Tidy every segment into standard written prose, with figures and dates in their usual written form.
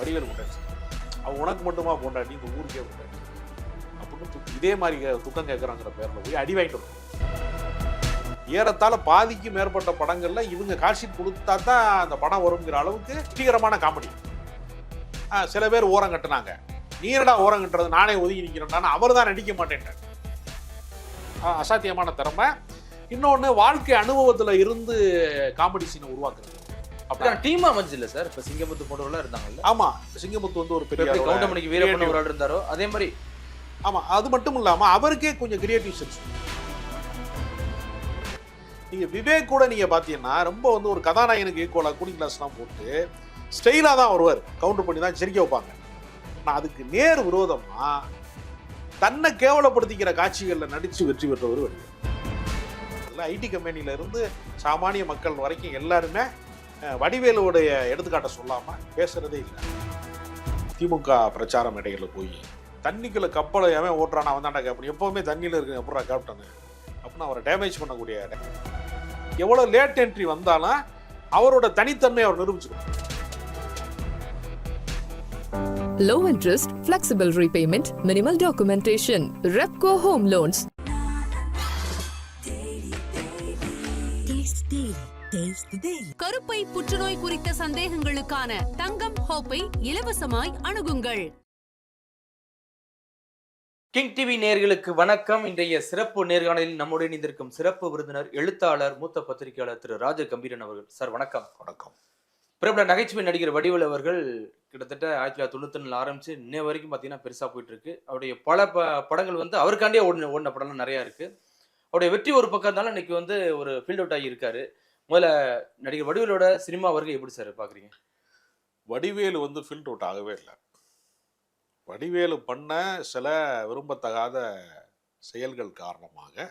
வடிவேல் பொண்டாட்டி. அவன் உனக்கு மட்டுமா பொண்டாட்டி, இந்த ஊருக்கே பொண்டாட்டி அப்படின்னு இதே மாதிரி துக்கம் கேட்கறாங்கிற பேர்ல போய் அடி வாங்கிட்டு வரும். ஏறத்தாழ பாதிக்கு மேற்பட்ட படங்கள்ல இவங்க காட்ஷீட் கொடுத்தா தான் அந்த படம் வருங்கிற அளவுக்கு வெற்றிகரமான காமெடி. சில பேர் ஓரம் கட்டினாங்க. நீரடா ஓரம் கட்டுறது, நானே ஒதுங்கி நிற்கிறேன், அவர் தான் நடிக்க மாட்டேன்ட்டார். அசாத்தியமான திறமை. இன்னொன்று, வாழ்க்கை அனுபவத்தில் இருந்து காமெடி சீனை உருவாக்குறது. அப்படின்னா டீமா அமைஞ்சு இல்லை சார். இப்போ சிங்கமுத்து போன்றவர்களாக இருந்தாங்கல்ல. ஆமாம், சிங்கமுத்து வந்து ஒரு பெரிய கவுண்டமணிக்கு வீரப்பன் ஒரு ஆள் இருந்தாரோ அதே மாதிரி. ஆமாம், அது மட்டும் இல்லாமல் அவருக்கே கொஞ்சம் கிரியேட்டிவ் சென்ஸ். நீங்கள் விவேக் கூட நீங்கள் பார்த்தீங்கன்னா ரொம்ப வந்து ஒரு கதாநாயகனுக்கு ஈக்குவலாக கூலிங் கிளாஸ்லாம் போட்டு ஸ்டைலாக தான் வருவார். கவுண்டர் பண்ணி தான் சிரிக்க வைப்பாங்க. ஆனால் அதுக்கு நேர் விரோதமாக தன்னை கேவலப்படுத்திக்கிற காட்சிகளில் நடித்து வெற்றி பெற்றவர் வடிவேல். அதில் ஐடி கம்பெனியில இருந்து சாமானிய மக்கள் வரைக்கும் எல்லாருமே வடிவேலுடைய எடுத்துக்காட்ட சொல்லாமல் பேசுறதே இல்லை. திமுக பிரச்சார மேடைகளில் போய் தண்ணிக்குள்ள கப்பலை எவன் ஓட்டுறான் அவன் தான்டா கேப்டன், எப்போவுமே தண்ணியில் இருக்கு எப்படா கேப்டனு அப்படின்னு அவரை டேமேஜ் பண்ணக்கூடிய எவ்வளோ லேட் என்ட்ரி வந்தாலும் அவரோட தனித்தன்மை அவர் நிரூபிச்சிருக்கும். Low interest, flexible repayment, minimal documentation. Repco Home Loans. கருப்பை புற்றுநோய் குறித்த சந்தேகங்களுக்கான தங்கம் ஹோப்பை இலவசமாய் அணுகுங்கள். கிங் டிவி நேயர்களுக்கு வணக்கம். இன்றைய சிறப்பு நேர்காணலில் நம்முடைய இணைந்திருக்கும் சிறப்பு விருந்தினர், எழுத்தாளர், மூத்த பத்திரிகையாளர் திரு ராஜ கம்பீரன் அவர்கள். சார் வணக்கம். வணக்கம். பிரபல நகைச்சுவை நடிகர் வடிவேல் அவர்கள் கிட்டத்தட்ட 1991 ஆரம்பிச்சு இன்னை வரைக்கும் பார்த்தீங்கன்னா பெருசாக போயிட்டு இருக்கு. அவருடைய பல படங்கள் வந்து அவருக்காண்டியே ஓடின படம்லாம் நிறையா இருக்கு. அவருடைய வெற்றி ஒரு பக்கம் இருந்தாலும் இன்னைக்கு வந்து ஒரு ஃபீல்ட் அவுட் ஆகி இருக்காரு. முதல்ல நடிகர் வடிவேலோட சினிமா வருகை எப்படி சார் பார்க்குறீங்க? வடிவேலு வந்து ஃபீல்ட் அவுட் ஆகவே இல்லை. வடிவேலு பண்ண சில விரும்பத்தகாத செயல்கள் காரணமாக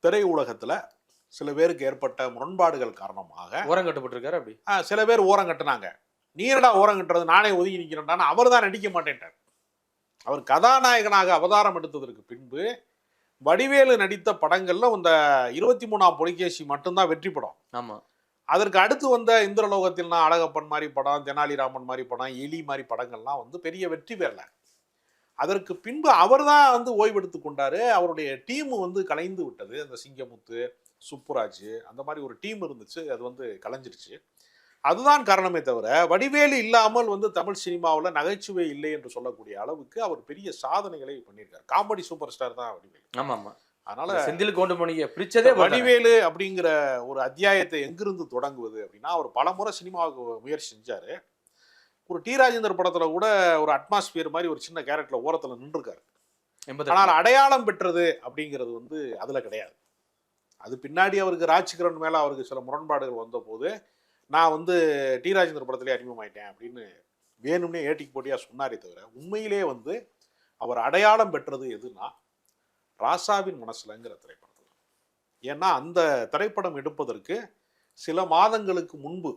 திரை உலகத்தில் சில பேருக்கு ஏற்பட்ட முரண்பாடுகள் காரணமாக ஓரம் கட்டப்பட்டிருக்காரு. அப்படி சில பேர் ஓரம் கட்டினாங்க. நீரடா ஓரம் கட்டுறது, நானே ஒதுங்கி நிற்கிறேன், அவர் தான் நடிக்க மாட்டேன்ட்டார். அவர் கதாநாயகனாக அவதாரம் எடுத்ததற்கு பின்பு வடிவேலு நடித்த படங்கள்ல இந்த 23ஆம் புலிகேசி மட்டும்தான் வெற்றி படம். ஆமா. அதற்கு அடுத்து வந்த இந்திரலோகத்தில்னா அழகப்பன் மாதிரி படம், தெனாலிராமன் மாதிரி படம், எலி மாதிரி படங்கள்லாம் வந்து பெரிய வெற்றி பெறல. அதற்கு பின்பு அவர் தான் வந்து ஓய்வெடுத்து கொண்டாரு. அவருடைய டீம் வந்து கலைந்து விட்டது. அந்த சிங்கமுத்து, சுப்புராஜ், அந்த மாதிரி ஒரு டீம் இருந்துச்சு, அது வந்து கலைஞ்சிருச்சு. அதுதான் காரணமே தவிர வடிவேலு இல்லாமல் வந்து தமிழ் சினிமாவில் நகைச்சுவை இல்லை என்று சொல்லக்கூடிய அளவுக்கு அவர் பெரிய சாதனைகளை பண்ணியிருக்காரு. காமெடி சூப்பர் ஸ்டார் தான் வடிவேலு. ஆமா ஆமா. அதனால செந்தில் கவுண்டமணியை பிரிச்சதே வடிவேலு அப்படிங்கிற ஒரு அத்தியாயத்தை எங்கிருந்து தொடங்குவது அப்படின்னா, அவர் பல முறை சினிமாவுக்கு முயற்சி செஞ்சாரு. ஒரு டி ராஜேந்தர் படத்துல கூட ஒரு அட்மாஸ்பியர் மாதிரி ஒரு சின்ன கேரக்டர்ல ஓரத்துல நின்றுருக்காரு. ஆனால் அடையாளம் பெற்றது அப்படிங்கிறது வந்து அதுல கிடையாது. அது பின்னாடி அவருக்கு ராஜ்கிரண் மேல அவருக்கு சில முரண்பாடுகள் வந்த போது நான் வந்து டி ராஜேந்தர் படத்திலே அறிமுகமாயிட்டேன் அப்படின்னு வேணும்னே ஏட்டிக்கு போட்டியா சொன்னாரே தவிர, உண்மையிலே வந்து அவர் அடையாளம் பெற்றது எதுனா ராசாவின் மனசுலங்கிற திரைப்படத்தில். ஏன்னா அந்த திரைப்படம் எடுப்பதற்கு சில மாதங்களுக்கு முன்பு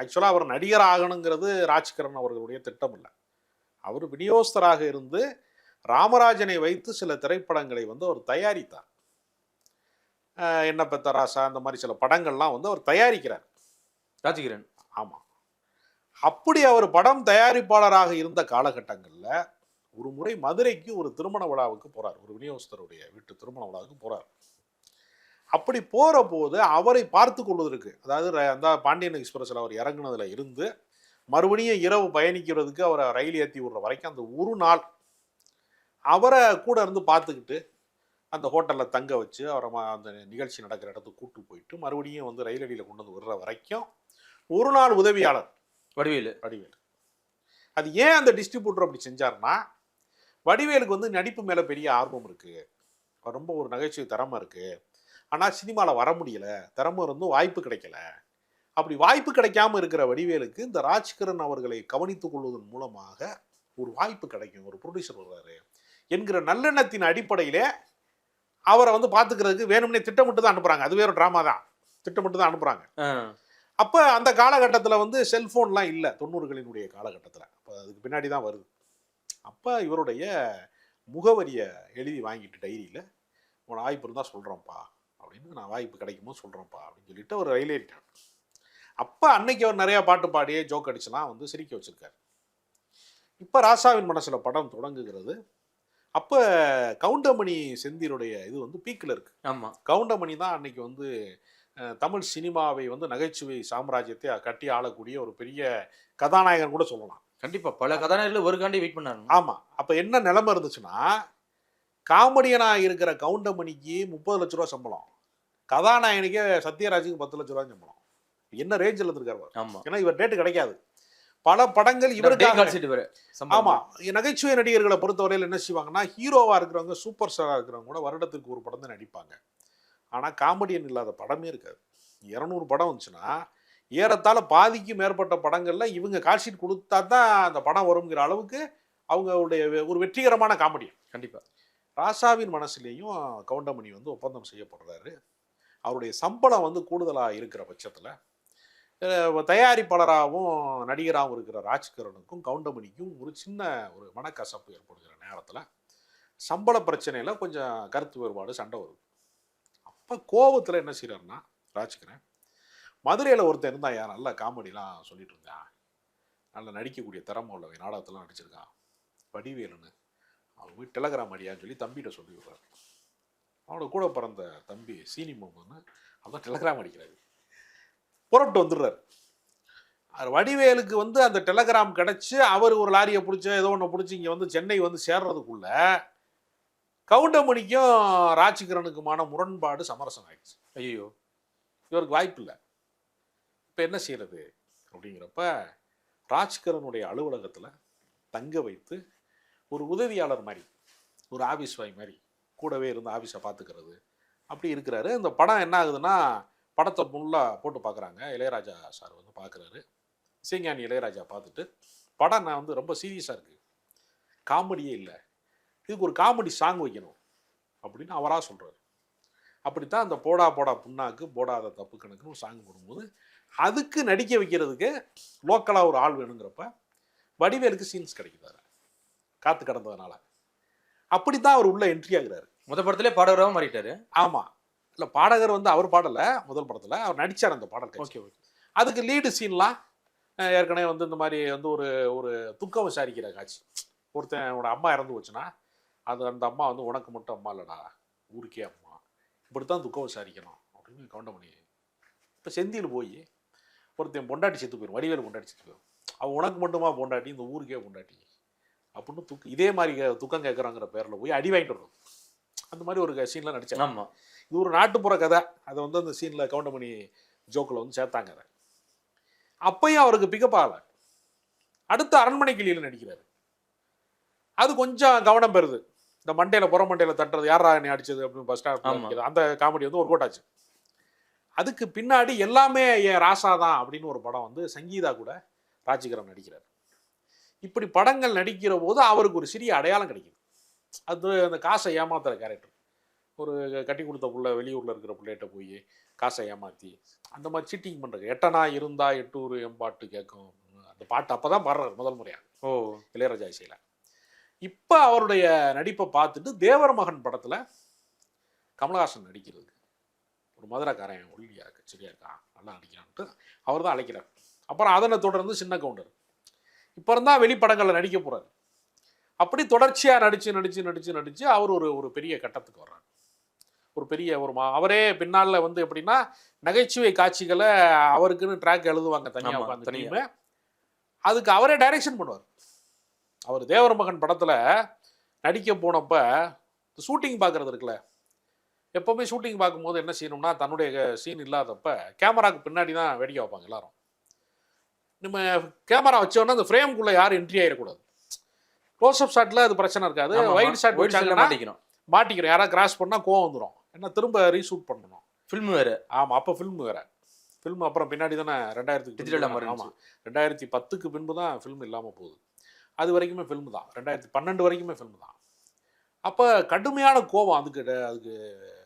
ஆக்சுவலாக அவர் நடிகர் ஆகணுங்கிறது ராஜ்கிரண் அவர்களுடைய திட்டம் இல்லை. அவர் விநியோகஸ்தராக இருந்து ராமராஜனை வைத்து சில திரைப்படங்களை வந்து அவர் தயாரித்தார். என்ன பெத்த ராசா, அந்த மாதிரி சில படங்கள்லாம் வந்து அவர் தயாரிக்கிறார் ராஜ்கிரண். ஆமாம். அப்படி அவர் படம் தயாரிப்பாளராக இருந்த காலகட்டங்களில் ஒரு முறை மதுரைக்கு ஒரு திருமண விழாவுக்கு போகிறார். ஒரு விநியோகஸ்தருடைய வீட்டு திருமண விழாவுக்கு போகிறார். அப்படி போகிற போது அவரை பார்த்து கொள்வதற்கு, அதாவது அந்த பாண்டியன் எக்ஸ்பிரஸில் அவர் இறங்குனதில் இருந்து மறுபடியும் இரவு பயணிக்கிறதுக்கு அவரை ரயில் ஏற்றி விடுற வரைக்கும் அந்த ஒரு நாள் அவரை கூட இருந்து பார்த்துக்கிட்டு அந்த ஹோட்டலில் தங்க வச்சு அவரை அந்த நிகழ்ச்சி நடக்கிற இடத்துக்கு கூட்டு போயிட்டு மறுபடியும் வந்து ரயில் அடியில் கொண்டு வந்து விடுற வரைக்கும் ஒரு நாள் உதவியாளர் வடிவேலு. அது ஏன் அந்த டிஸ்ட்ரிபியூட்டர் அப்படி செஞ்சார்னா, வடிவேலுக்கு வந்து நடிப்பு மேலே பெரிய ஆர்வம் இருக்குது, ரொம்ப ஒரு நகைச்சுவை திறமை இருக்குது, ஆனால் சினிமாவில் வர முடியல, திறமை இருந்தும் வாய்ப்பு கிடைக்கல. அப்படி வாய்ப்பு கிடைக்காம இருக்கிற வடிவேலுக்கு இந்த ராஜ்கிரண் அவர்களை கவனித்துக் கொள்வதன் மூலமாக ஒரு வாய்ப்பு கிடைக்கும், ஒரு ப்ரொடியூசர் வருவார் என்கிற நல்லெண்ணத்தின் அடிப்படையிலே அவரை வந்து பார்த்துக்கிறதுக்கு வேணும்னே திட்டமிட்டு தான் அனுப்புகிறாங்க. அதுவே ஒரு ட்ராமா தான், திட்டமிட்டு தான் அனுப்புகிறாங்க. அப்போ அந்த காலகட்டத்தில் வந்து செல்ஃபோன்லாம் இல்லை, 90களினுடைய காலகட்டத்தில். அப்போ அதுக்கு பின்னாடி தான் வருது. அப்போ இவருடைய முகவரியை எழுதி வாங்கிட்டு டைரியில், உன் வாய்ப்பு இருந்தால் சொல்கிறேன்ப்பா அப்படின்னு, நான் வாய்ப்பு கிடைக்குமோ சொல்கிறேன்ப்பா அப்படின்னு சொல்லிட்டு அவர் ரயில் ஏறிட்டார். அப்போ அன்னைக்கு அவர் நிறையா பாட்டு பாடியே ஜோக் அடிச்சுலாம் வந்து சிரிக்க வச்சுருக்காரு. இப்போ ராசாவின் மனசில் படம் தொடங்குகிறது. அப்போ கவுண்டமணி செந்திலுடைய இது வந்து பீக்கில் இருக்குது. ஆமாம், கவுண்டமணி தான் அன்னைக்கு வந்து தமிழ் சினிமாவை வந்து நகைச்சுவை சாம்ராஜ்யத்தை கட்டி ஆளக்கூடிய ஒரு பெரிய கதாநாயகன் கூட சொல்லலாம். கண்டிப்பா பல கதாநாயகர்கள் ஒரு காண்டி வெயிட் பண்ணாங்க. ஆமாம். அப்போ என்ன நிலைமை இருந்துச்சுன்னா, காமெடியனாக இருக்கிற கவுண்டமணிக்கு 30 லட்ச ரூபா சம்பளம், கதாநாயகனுக்கே சத்யராஜுக்கு 10 லட்ச ரூபா சம்பளம். என்ன ரேஞ்சில் இருந்திருக்காரு. ஆமா, ஏன்னா இவர் டேட்டு கிடைக்காது. பல படங்கள் இவருக்காக. ஆமா, நகைச்சுவை நடிகர்களை பொறுத்தவரையில் என்ன செய்வாங்கன்னா, ஹீரோவா இருக்கிறவங்க சூப்பர் ஸ்டாரா இருக்கிறவங்க கூட வருடத்துக்கு ஒரு படம் தான் நடிப்பாங்க. ஆனா காமெடியன் இல்லாத படமே இருக்காது. 200 படம் வந்துச்சுன்னா ஏறத்தாழ பாதிக்கு மேற்பட்ட படங்கள்ல இவங்க கால்ஷீட் கொடுத்தா தான் அந்த படம் வருங்கிற அளவுக்கு அவங்களுடைய ஒரு வெற்றிகரமான காமெடியன். கண்டிப்பா ராசாவின் மனசுலேயும் கவுண்டமணி வந்து ஒப்பந்தம் செய்யப்படுறாரு. அவருடைய சம்பளம் வந்து கூடுதலாக இருக்கிற பட்சத்தில் தயாரிப்பாளராகவும் நடிகராகவும் இருக்கிற ராஜ்கிரனுக்கும் கவுண்டமணிக்கும் ஒரு சின்ன ஒரு மனக்கசப்பு ஏற்படுகிற நேரத்தில் சம்பள பிரச்சனையில் கொஞ்சம் கருத்து வேறுபாடு சண்டை வருது. அப்போ கோபத்தில் என்ன செய்கிறாருன்னா ராஜ்கிரன், மதுரையில் ஒருத்தர் இருந்தான், யார் நல்ல காமெடிலாம் சொல்லிட்டு இருந்தான், நல்லா நடிக்கக்கூடிய திறமை உள்ளவன், நாடகத்தெல்லாம் நடிச்சிருக்கான், வடிவேலுன்னு, அவன் போய் டெலகிராம் அடியான்னு சொல்லி தம்பிகிட்ட சொல்லி விடுறாரு. அவனோட கூட பிறந்த தம்பி சீனி மோகன்னு அவன் டெலகிராம் அடிக்கிறாரு. புறப்பட்டு வந்துடுறாரு. வடிவேலுக்கு வந்து அந்த டெலகிராம் கிடச்சி அவர் ஒரு லாரியை பிடிச்சி ஏதோ ஒன்று பிடிச்சி இங்கே வந்து சென்னை வந்து சேர்றதுக்குள்ள கவுண்டமணிக்கும் ராஜ்கிரனுக்குமான முரண்பாடு சமரசம் ஆயிடுச்சு. ஐயோ, இவருக்கு வாய்ப்பு இல்லை. இப்போ என்ன செய்யறது அப்படிங்கிறப்ப ராஜ்கிரனுடைய அலுவலகத்தில் தங்க வைத்து ஒரு உதவியாளர் மாதிரி, ஒரு ஆஃபீஸ் பாய் மாதிரி கூடவே இருந்து ஆஃபீஸை பார்த்துக்கிறது அப்படி இருக்கிறாரு. இந்த படம் என்ன ஆகுதுன்னா, படத்தை ஃபுல்லாக போட்டு பார்க்குறாங்க. இளையராஜா சார் வந்து பார்க்குறாரு. இசைஞானி இளையராஜா பார்த்துட்டு, படம் நான் வந்து ரொம்ப சீரியஸாக இருக்குது, காமெடியே இல்லை, இதுக்கு ஒரு காமெடி சாங் வைக்கணும் அப்படின்னு அவராக சொல்கிறார். அப்படித்தான் அந்த போடா போடா புண்ணாக்கு போடாத தப்பு கணக்குன்னு ஒரு சாங் போடும்போது அதுக்கு நடிக்க வைக்கிறதுக்கு லோக்கலாக ஒரு ஆள் வேணுங்கிறப்ப வடிவேலுக்கு சீன்ஸ் கிடைக்குதாரு காத்து கடந்ததுனால. அப்படித்தான் அவர் உள்ள என்ட்ரி ஆகுறாரு. முதல் படத்திலே பாடகராகவும் மாறிட்டாரு. ஆமாம், இல்லை பாடகர் வந்து அவர் பாடலை, முதல் படத்தில் அவர் நடித்தார் அந்த பாடல். Okay okay. அதுக்கு லீடு சீன்லாம் ஏற்கனவே வந்து இந்த மாதிரி வந்து ஒரு ஒரு துக்கம் விசாரிக்கிற காட்சி. ஒருத்தனோட அம்மா இறந்து போச்சுன்னா அது அந்த அம்மா வந்து உனக்கு மட்டும் அம்மா இல்லைடா, ஊருக்கே அம்மா, இப்படித்தான் துக்கம் விசாரிக்கணும் அப்படின்னு கவுண்டமணி. இப்போ செந்தில் போய் ஒருத்தன் பொண்டாட்டி செத்து போயிடும், வடிவேலு பொண்டாட்டி செத்து போயிடும், அவன் உனக்கு மட்டுமா பொண்டாட்டி, இந்த ஊருக்கே பொண்டாட்டி அப்படின்னு இதே மாதிரி துக்கம் கேட்குறாங்கிற பேரில் போய் அடி வாங்கிட்டு வரும். அந்த மாதிரி ஒரு சீனில் நடித்தாங்க. ஆமாம், இது ஒரு நாட்டுப்புற கதை. அதை வந்து அந்த சீனில் கவுண்டமணி ஜோக்கில் வந்து சேர்த்தாங்க. அதை அப்பையும் அவருக்கு பிக்கப் ஆகலை. அடுத்து அரண்மனை கிளியில் நடிக்கிறாரு. அது கொஞ்சம் கவனம் பெறுது. இந்த மண்டையில் புற மண்டையில் தட்டுறது, யாரா நீ அடிச்சது அப்படின்னு பஸ் ஸ்டாண்ட், அந்த காமெடி வந்து ஒரு கோட்டாச்சு. அதுக்கு பின்னாடி எல்லாமே என் ராசா தான் அப்படின்னு ஒரு படம் வந்து சங்கீதா கூட ராஜ்கிரன் நடிக்கிறார். இப்படி படங்கள் நடிக்கிற போது அவருக்கு ஒரு சிறிய அடையாளம் கிடைக்குது. அது அந்த காசை ஏமாத்துற கேரக்டர். ஒரு கட்டி கொடுத்த பிள்ளை வெளியூரில் இருக்கிற பிள்ளைகிட்ட போய் காசை ஏமாற்றி அந்த மாதிரி சீட்டிங் பண்ணுறது. எட்டனா இருந்தா எட்டூர் எம்பாட்டு கேட்கும், அந்த பாட்டு அப்போ தான் பாடுறாரு முதல் முறையாக. இளையராஜா இசையில். இப்போ அவருடைய நடிப்பை பார்த்துட்டு தேவர் மகன் படத்தில் கமலஹாசன் நடிக்கிறது, ஒரு மதுரைக்காரன் ஒல்லியா இருக்கு, சரியா இருக்கா, நல்லா நடிக்கிறான்ட்டு அவர் தான் அழைக்கிறார். அப்புறம் அதனை தொடர்ந்து சின்ன கவுண்டர், இப்போ இருந்தால் வெளிப்படங்களில் நடிக்க போகிறார். அப்படி தொடர்ச்சியாக நடித்து அவர் ஒரு பெரிய கட்டத்துக்கு வர்றார். ஒரு பெரிய அவரே பின்னால் வந்து எப்படின்னா நகைச்சுவை காட்சிகளை அவருக்குன்னு ட்ராக் எழுதுவாங்க தனியாக உட்காந்து தனியுமே. அதுக்கு அவரே டைரக்ஷன் பண்ணுவார். அவர் தேவர் மகன் படத்தில் நடிக்க போனப்போ ஷூட்டிங் பார்க்குறது இருக்குல்ல, எப்போவுமே ஷூட்டிங் பார்க்கும்போது என்ன செய்யணும்னா தன்னுடைய சீன் இல்லாதப்ப கேமராவுக்கு பின்னாடி தான் வேடிக்கை வைப்பாங்க எல்லாரும். நம்ம கேமரா வச்சோன்னா அந்த ஃப்ரேம்குள்ளே யாரும் என்ட்ரி ஆகிடக்கூடாது. க்ளோஸ்அப் ஷாட்டில் அது பிரச்சனை இருக்காது. வைட் ஷாட் வச்சாங்கன்னா மாட்டிக்கிறோம், யாராவது கிராஸ் பண்ணால் கோவம் வந்துடும், என்ன திரும்ப ரீஷூட் பண்ணணும். ஃபில்ம் வேறு. ஆமாம், அப்போ ஃபில்ம் வேறு. ஃபில்ம் அப்புறம் பின்னாடி தானே 2000 ஆமாம் 2010க்கு பின்பு தான் ஃபில்ம் இல்லாமல் போகுது. அது வரைக்குமே ஃபில்மு தான், 2012 வரைக்குமே ஃபில்மு தான். அப்போ கடுமையான கோபம். அதுக்கு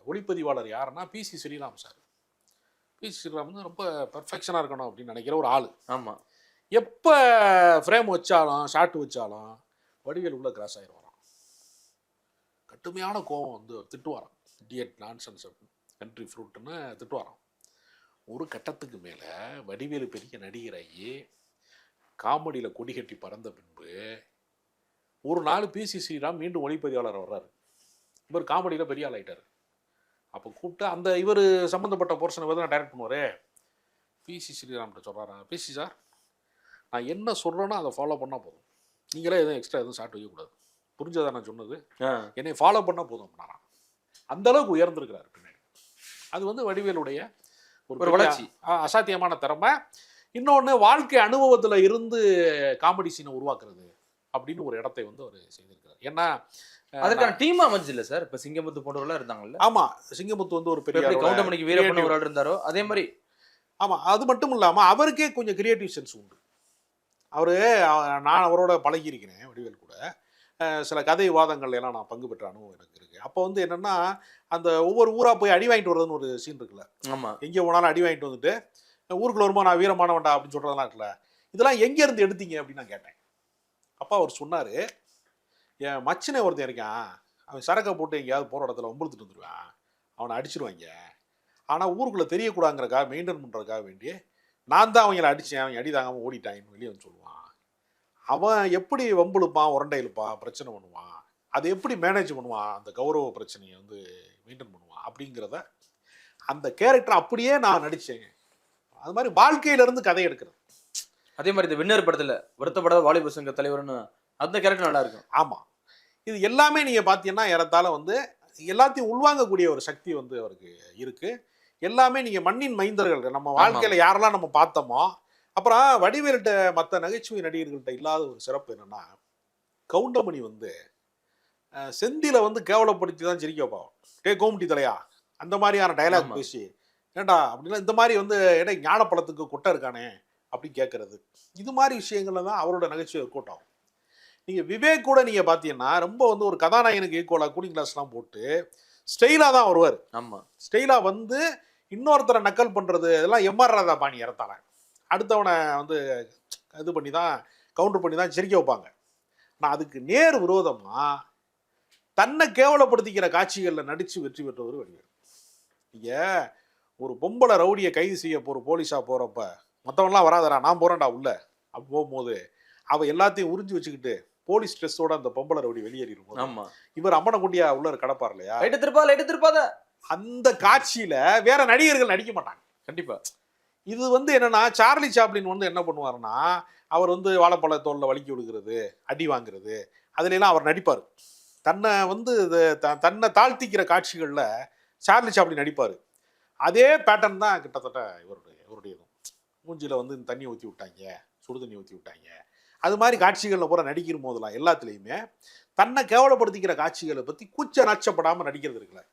ஒளிப்பதிவாளர் யாருன்னா PC Sriram sir. PC Sriram வந்து ரொம்ப பெர்ஃபெக்ஷனாக இருக்கணும் அப்படின்னு நினைக்கிற ஒரு ஆள். ஆமாம், எப்போ ஃப்ரேம் வச்சாலும் ஷார்ட் வச்சாலும் வடிவேல் உள்ள கிராஸ் ஆகிடுவாராம். கடுமையான கோபம் வந்து திட்டுவாராம், இடியட் நான்சென்ஸ் கண்ட்ரி ஃப்ரூட்டுன்னு திட்டுவாராம். ஒரு கட்டத்துக்கு மேலே வடிவேலு பெரிய நடிகராகி காமெடியில் கொடி கட்டி பறந்த பின்பு ஒரு நாள் பிசி ஸ்ரீராம் மீண்டும் ஒளிப்பதிவாளர் வர்றாரு. இவர் காமெடியில் பெரிய ஆள் ஆகிட்டார். அப்போ கூப்பிட்டு அந்த இவர் சம்மந்தப்பட்ட போர்ஷனை வந்து நான் டைரக்ட் பண்ணுவார். பிசி ஸ்ரீராம்கிட்ட சொல்கிறாரா, பிசி சார் நான் என்ன சொல்கிறேனோ அதை ஃபாலோ பண்ணால் போதும், நீங்களே எதுவும் எக்ஸ்ட்ரா எதுவும் ஷார்ட் வைக்கக்கூடாது, புரிஞ்சதா நான் சொன்னது, என்னை ஃபாலோ பண்ணால் போதும். நான் அந்த அளவுக்கு உயர்ந்திருக்கிறார் பின்னாடி. அது வந்து வடிவேலுடைய ஒரு வளர்ச்சி, அசாத்தியமான திறமை. இன்னொன்று வாழ்க்கை அனுபவத்தில் இருந்து காமெடி சீனை உருவாக்குறது அப்படின்னு ஒரு இடத்தை வந்து அவர் செய்திருக்கிறார். ஏன்னா அதற்கான டீம் அமைஞ்சு இல்லை சார். இப்போ சிங்கமுத்து போன்றவர்களாம் இருந்தாங்கல்ல. ஆமாம், சிங்கமுத்து வந்து ஒரு பெரிய கவுண்டமணிக்கு வீரப்பன் ஒரு ஆள் இருந்தாரோ அதே மாதிரி. ஆமாம், அது மட்டும் இல்லாமல் அவருக்கே கொஞ்சம் கிரியேட்டிவ் சென்ஸ் உண்டு. நான் அவரோட பழகியிருக்கிறேன் வடிவேல் கூட. சில கதை விவாதங்கள் எல்லாம் நான் பங்கு பெற்ற அனுபவம் எனக்கு இருக்குது. அப்போ வந்து என்னென்னா அந்த ஒவ்வொரு ஊராக போய் அடி வாங்கிட்டு வர்றதுன்னு ஒரு சீன் இருக்குல்ல. ஆமாம், எங்கே போனாலும் அடி வாங்கிட்டு வந்துட்டு ஊருக்குள்ள வருமா நான் வீரமானவன்டா அப்படின்னு சொல்கிறதெல்லாம் இருக்குல்ல. இதெல்லாம் எங்கேருந்து எடுத்தீங்க அப்படின்னு நான் கேட்டேன். அப்பா அவர் சொன்னார், என் மச்சினை ஒருத்தன் இருக்கான், அவன் சரக்கை போட்டு எங்கேயாவது போகிற இடத்துல வம்புழுத்துட்டு வந்துடுவான், அவனை அடிச்சிருவாங்க. ஆனால் ஊருக்குள்ளே தெரியக்கூடாங்கிறக்காக மெயின்டைன் பண்ணுறதுக்காக வேண்டி நான் தான் அவங்கள அடித்தேன், அவங்க அடி தாங்காமல் ஓடிட்டாங்கன்னு வெளியே வந்து சொல்லுவான். அவன் எப்படி வம்புழுப்பான், உரண்டை இழுப்பான், பிரச்சனை பண்ணுவான், அதை எப்படி மேனேஜ் பண்ணுவான், அந்த கௌரவ பிரச்சனையை வந்து மெயின்டைன் பண்ணுவான் அப்படிங்கிறத அந்த கேரக்டர் அப்படியே நான் நடித்தேன். அது மாதிரி வாழ்க்கையிலேருந்து கதை எடுக்கிறது. அதே மாதிரி இந்த வின்னர் படத்தில் வருத்தப்படாத வாலிப சங்க தலைவர்னு அந்த கேரக்டர் நல்லா இருக்கும். ஆமாம், இது எல்லாமே நீங்கள் பார்த்தீங்கன்னா ஏறத்தாழ வந்து எல்லாத்தையும் உள்வாங்கக்கூடிய ஒரு சக்தி வந்து அவருக்கு இருக்குது. எல்லாமே நீங்கள் மண்ணின் மைந்தர்கள், நம்ம வாழ்க்கையில் யாரெல்லாம் நம்ம பார்த்தோமோ. அப்புறம் வடிவேல்கிட்ட மற்ற நகைச்சுவை நடிகர்கள்ட்ட இல்லாத ஒரு சிறப்பு என்னென்னா, கவுண்டமணி வந்து செந்தில வந்து கேவலப்படுத்தி தான் சிரிக்க வைப்பான். டே கோமுட்டி தலையா அந்த மாதிரியான டைலாக் பேசி, ஏண்டா அப்படின்னா இந்த மாதிரி வந்து ஏடா ஞானப்பழத்துக்கு கொட்டை இருக்கானே அப்படின்னு கேட்கறது. இது மாதிரி விஷயங்கள்ல தான் அவரோட நகைச்சுவை ஒர்க் ஆகும். நீங்கள் விவேக் கூட நீங்கள் பார்த்தீங்கன்னா ரொம்ப வந்து ஒரு கதாநாயகனுக்கு ஈக்குவலாக கூலிங் கிளாஸ்லாம் போட்டு ஸ்டைலாக தான் வருவார். ஆமாம், ஸ்டைலாக வந்து இன்னொருத்தரை நக்கல் பண்ணுறது இதெல்லாம் எம்ஆர் ராதா பாணி இறத்தால அடுத்தவனை வந்து இது பண்ணி தான் கவுண்டர் பண்ணி தான் சிரிக்க வைப்பாங்க. நான் அதுக்கு நேர் விரோதமாக தன்னை கேவலப்படுத்திக்கிற காட்சிகளில் நடித்து வெற்றி பெற்றவர் வடிவேல். நீங்கள் ஒரு பொம்பளை ரவுடியை கைது செய்ய போகிற போலீஸாக போகிறப்ப மற்றவன்லாம் வராதரா நான் போகிறேன்டா உள்ள அப்படி போகும்போது அவள் எல்லாத்தையும் உறிஞ்சி வச்சுக்கிட்டு போலீஸ் ட்ரெஸ்ஸோட அந்த பொம்பளை ரவுடி வெளியேறிடும். ஆமாம், இவர் அம்மனை குண்டியா உள்ள கடப்பார் இல்லையா, எடுத்திருப்பாத அந்த காட்சியில வேற நடிகர்கள் நடிக்க மாட்டாங்க கண்டிப்பா. இது வந்து என்னன்னா சார்லி சாப்ளின் வந்து என்ன பண்ணுவாருன்னா, அவர் வந்து வாழைப்பழ தோல்ல வலிக்கி விடுகிறது, அடி வாங்குறது, அதுல எல்லாம் அவர் நடிப்பார். தன்னை வந்து தன்னை தாழ்த்திக்கிற காட்சிகள்ல சார்லி சாப்ளின் நடிப்பார். அதே பேட்டர்ன் தான் கிட்டத்தட்ட இவருடையதும். மூஞ்சில வந்து தண்ணி ஊற்றி விட்டாங்க, சுடு தண்ணி ஊற்றி விட்டாங்க, அது மாதிரி காட்சிகளில் பூரா நடிக்கிற போதெல்லாம் எல்லாத்துலேயுமே தன்னை கேவலப்படுத்திக்கிற காட்சிகளை பற்றி கூச்ச நாச்சப்படாமல் நடிக்கிறது இருக்குல்ல,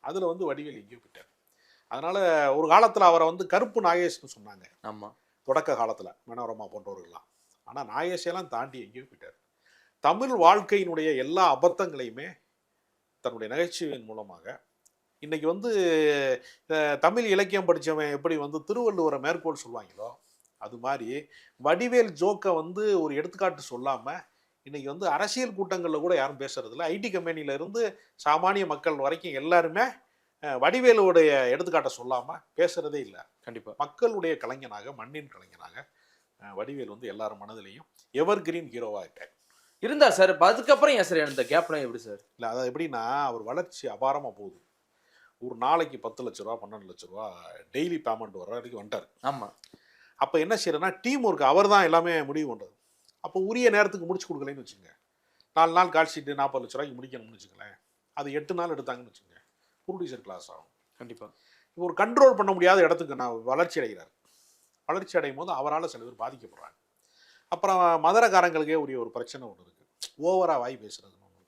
அதில் வந்து வடிவேல் எங்கேயோ போயிட்டார். அதனால் ஒரு காலத்தில் அவரை வந்து கருப்பு நாகேஷ்னு சொன்னாங்க. ஆமாம், தொடக்க காலத்தில் மனோரமா போன்றவர்கள்லாம். ஆனால் நாகேஷெல்லாம் தாண்டி எங்கேயோ போயிட்டார். தமிழ் வாழ்க்கையினுடைய எல்லா அபத்தங்களையுமே தன்னுடைய நகைச்சுவையின் மூலமாக இன்றைக்கி வந்து தமிழ் இலக்கியம் படித்தவன் எப்படி வந்து திருவள்ளுவரை மேற்கோள் சொல்லுவாங்களோ அது மாதிரி வடிவேல் ஜோக்கை வந்து ஒரு எடுத்துக்காட்டு சொல்லாமல் இன்றைக்கி வந்து அரசியல் கூட்டங்களில் கூட யாரும் பேசுறதில்ல. ஐடி கம்பெனியிலேருந்து சாமானிய மக்கள் வரைக்கும் எல்லாருமே வடிவேலுடைய எடுத்துக்காட்டை சொல்லாமல் பேசுகிறதே இல்லை. கண்டிப்பாக மக்களுடைய கலைஞனாக, மண்ணின் கலைஞனாக வடிவேல் வந்து எல்லாரும் மனதிலையும் எவர் கிரீன் ஹீரோவாக இருந்தார் சார். அதுக்கப்புறம் ஏன் சார் அந்த கேப்லாம் எப்படி சார்? இல்லை, அதாவது எப்படின்னா அவர் வளர்ச்சி அபாரமாக போகுது. ஒரு நாளைக்கு 10 லட்ச ரூபா 12 லட்ச ரூபா டெய்லி பேமெண்ட் வர வரைக்கும் வந்துட்டார். ஆமாம், அப்போ என்ன செய்யறேன்னா டீம் ஒர்க் அவர் தான் எல்லாமே முடிவு பண்ணுறது. அப்போ உரிய நேரத்துக்கு முடிச்சு கொடுக்கலன்னு வச்சுங்க, 4 நாள் கால் ஷீட்டு 40 லட்ச ரூபாய்க்கு முடிக்கணும்னு வச்சுக்கலேன், அது 8 நாள் எடுத்தாங்கன்னு வச்சுங்க, ப்ரொடியூசர் கிளாஸ் ஆகும். கண்டிப்பாக இப்போ ஒரு கண்ட்ரோல் பண்ண முடியாத இடத்துக்கு நான் வளர்ச்சி அடைகிறார். வளர்ச்சி அடையும் போது அவரால் சில பேர் பாதிக்கப்படுறாங்க. அப்புறம் மதுரக்காரங்களுக்கே உரிய ஒரு பிரச்சனை ஒன்று இருக்குது, ஓவராக வாய் பேசுறதுன்னு ஒன்று.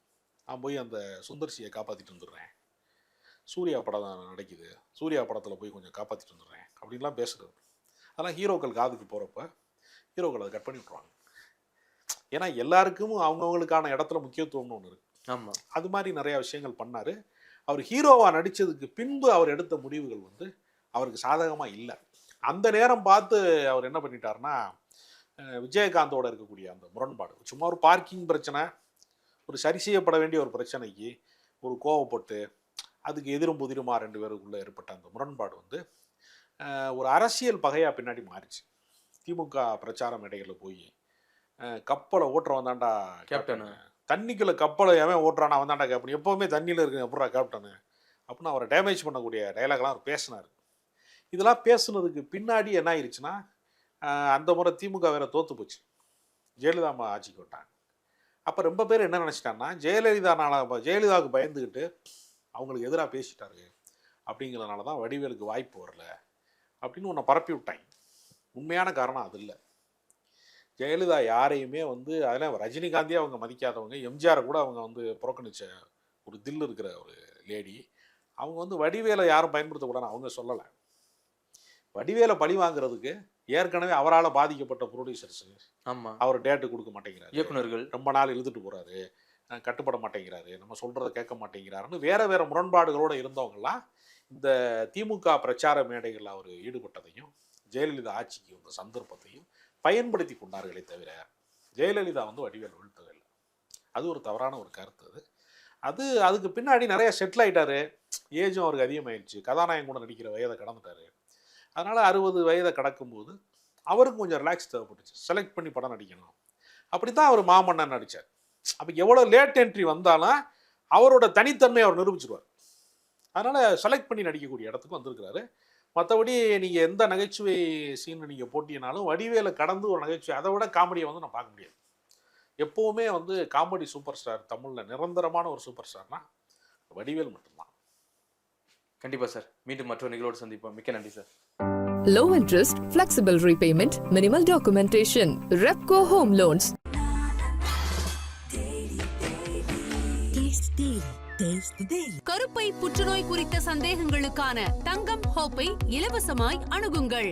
நான் போய் அந்த சுந்தர்சியை காப்பாற்றிட்டு வந்துடுறேன், சூர்யா படம் தான் நடக்குது, சூர்யா படத்தில் போய் கொஞ்சம் காப்பாற்றிட்டு வந்துடுறேன் அப்படின்லாம் பேசுகிறது. அதெல்லாம் ஹீரோக்கள் காதுக்கு போகிறப்ப ஹீரோக்கள் அதை கட் பண்ணி விட்ருவாங்க. ஏன்னா எல்லாருக்கும் அவங்கவுங்களுக்கான இடத்துல முக்கியத்துவம்னு ஒன்று இருக்குது. ஆமாம், அது மாதிரி நிறையா விஷயங்கள் பண்ணார். அவர் ஹீரோவாக நடித்ததுக்கு பின்பு அவர் எடுத்த முடிவுகள் வந்து அவருக்கு சாதகமாக இல்லை. அந்த நேரம் பார்த்து அவர் என்ன பண்ணிட்டாருன்னா, விஜயகாந்தோடு இருக்கக்கூடிய அந்த முரண்பாடு, சும்மா ஒரு பார்க்கிங் பிரச்சனை, ஒரு சரி செய்யப்பட வேண்டிய ஒரு பிரச்சனைக்கு ஒரு கோவப்பட்டு அதுக்கு எதிரும் புதிருமா 2 பேருக்குள்ளே ஏற்பட்ட அந்த முரண்பாடு வந்து ஒரு அரசியல் பகையாக பின்னாடி மாறிச்சு. திமுக பிரச்சார மேடைகளில் போய் கப்பலை ஓட்டுறவன் தான்டா கேப்டன். தண்ணிக்குள்ள கப்பலை எவன் ஓட்டுறான் அவன் தான்டா கேப்டன், எப்போவுமே தண்ணியில் இருக்கு எப்படா கேப்டனு அப்படின்னு அவரை டேமேஜ் பண்ணக்கூடிய டைலாக்லாம் அவர் பேசினார். இதெல்லாம் பேசுனதுக்கு பின்னாடி என்ன ஆயிடுச்சுன்னா, அந்த முறை திமுக வேற தோற்று போச்சு, ஜெயலலிதா அம்மா ஆட்சிக்கு விட்டாங்க. அப்போ ரொம்ப பேர் என்ன நினச்சிட்டாங்கன்னா, ஜெயலலிதாவுக்கு பயந்துக்கிட்டு அவங்களுக்கு எதிராக பேசிட்டாரு அப்படிங்கிறதுனால தான் வடிவேலுக்கு வாய்ப்பு வரல அப்படின்னு ஒன்றை பரப்பி விட்டாங்க. உண்மையான காரணம் அது இல்லை. ஜெயலலிதா யாரையுமே வந்து அதெல்லாம் ரஜினிகாந்தியே அவங்க மதிக்காதவங்க, எம்ஜிஆரை கூட அவங்க வந்து புறக்கணிச்ச ஒரு தில் இருக்கிற ஒரு லேடி. அவங்க வந்து வடிவேலை யாரும் பயன்படுத்தக்கூடாதுன்னு அவங்க சொல்லலை. வடிவேலை பழி வாங்குறதுக்கு ஏற்கனவே அவரால் பாதிக்கப்பட்ட ப்ரொடியூசர்ஸு, ஆமாம், அவர் டேட்டு கொடுக்க மாட்டேங்கிறாரு, இயக்குனர்கள் ரொம்ப நாள் இழுத்துட்டு போகிறாரு, கட்டுப்பட மாட்டேங்கிறாரு, நம்ம சொல்கிறத கேட்க மாட்டேங்கிறாருன்னு வேறு வேறு முரண்பாடுகளோடு இருந்தவங்களாம் இந்த திமுக பிரச்சார மேடைகளில் அவர் ஈடுபட்டதையும் ஜெயலலிதா ஆட்சிக்கு வந்த சந்தர்ப்பத்தையும் பயன்படுத்தி கொண்டார்களே தவிர ஜெயலலிதா வந்து வடிவேல் வீழ்த்ததில்லை. அது ஒரு தவறான ஒரு கருத்து. அதுக்கு பின்னாடி நிறைய செட்டில் ஆகிட்டாரு, ஏஜும் அவருக்கு அதிகமாகிடுச்சு, கதாநாயகன் கூட நடிக்கிற வயதை கடந்துட்டாரு. அதனால் 60 வயதை கடக்கும்போது அவருக்கு கொஞ்சம் ரிலாக்ஸ் தேவைப்பட்டுச்சு, செலக்ட் பண்ணி படம் நடிக்கணும். அப்படி தான் அவர் மாமன்னன் நடித்தார். அப்போ எவ்வளோ லேட் என்ட்ரி வந்தாலும் அவரோட தனித்தன்மையை அவர் நிரூபிச்சிருவார். அதனால் செலக்ட் பண்ணி நடிக்கக்கூடிய இடத்துக்கு வந்திருக்கிறாரு. மற்றபடி நீங்கள் எந்த நகைச்சுவை சீன் நீங்கள் போட்டினாலும் வடிவேலை கடந்து ஒரு நகைச்சுவை, அதை விட காமெடியை வந்து நான் பார்க்க முடியாது. எப்போவுமே வந்து காமெடி சூப்பர் ஸ்டார் தமிழில் நிரந்தரமான ஒரு சூப்பர் ஸ்டார்னா வடிவேல் மட்டும்தான். கண்டிப்பாக சார். மீண்டும் மற்றொரு நிகழ்வோடு சந்திப்போம். மிக்க நன்றி sir. Low interest, flexible repayment, minimal documentation. Repco Home Loans. கருப்பை புற்றுநோய் குறித்த சந்தேகங்களுக்கான தங்கம் ஹோப்பை இலவசமாய் அணுகுங்கள்.